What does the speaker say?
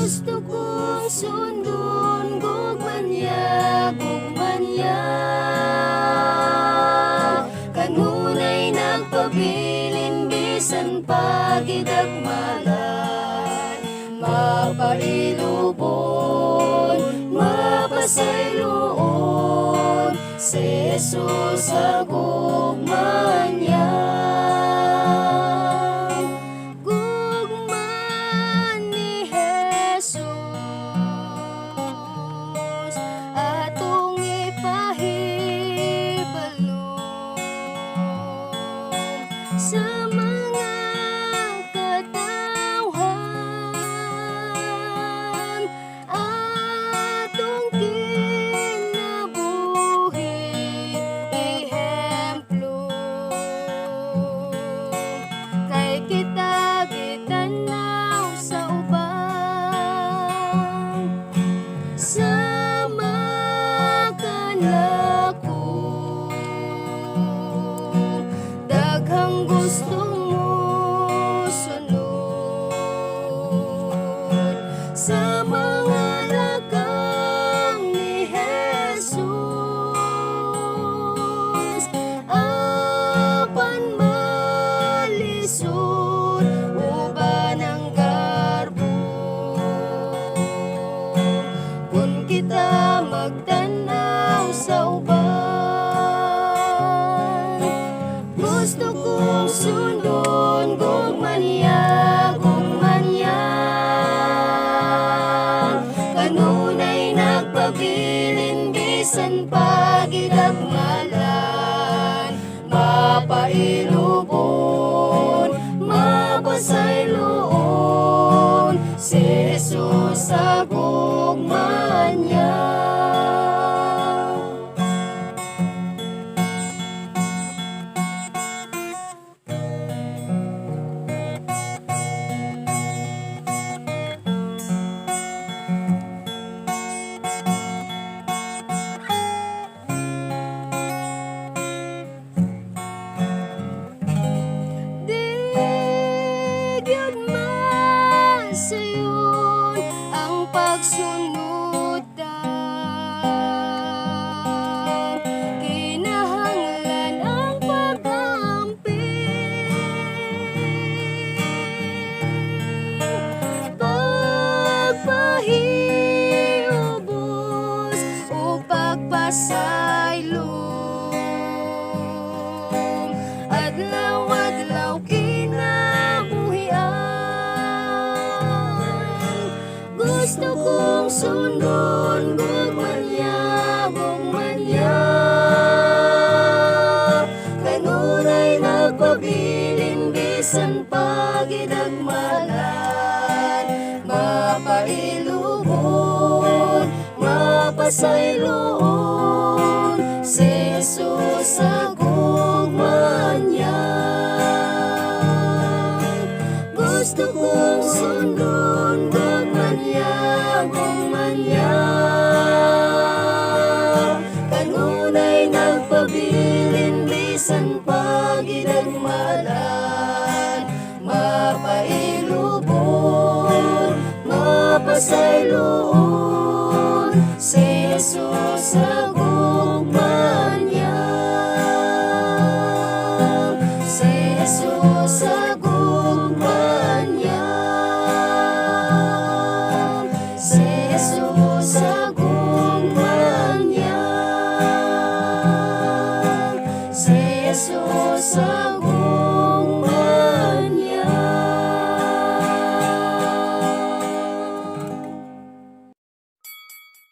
Gusto kong sundon gugmanya, gugmanya. Kanunay nagpabilin bisan pagidagmalan. Mapailubon, mapasayloon, si Jesus sa gugmanya. Sa mga katawhan atong kinabuhi, ehemplo kay kita gitanaw sa uban. Sama ka nako, daghang gusto mo sunod sa mga lakang ni Jesus. Apan malisod uban ang garbo, kung kita magtanaw sa uban. Gusto kong sundon gugmanya, gugmanya. Kanunay nagpabilin bisan pagidagmalan. Mapailubon, mapasayloon, si Jesus sa gugmanya. Sayon ang pagsunudan, kinahanglan ang pag-amping, pagpahiubos o pagpasaylong, adlaw-adlaw gusto kong sundon gugmanya, gugmanya. Kanunay nagpabilin bisan pagidagmalan. Mapailubon, mapasayloon, si Jesus sa gugmanya. Gusto kong sundon gugmanya, gugmanya. Kanunay nagpabilin bisan pagidagmalan. Mapailubon, mapasayloon, si Jesus sa gugmanya. Si Jesus sa gugmanya. Si Jesus sa gugmanya. Si Jesus sa gugmanya.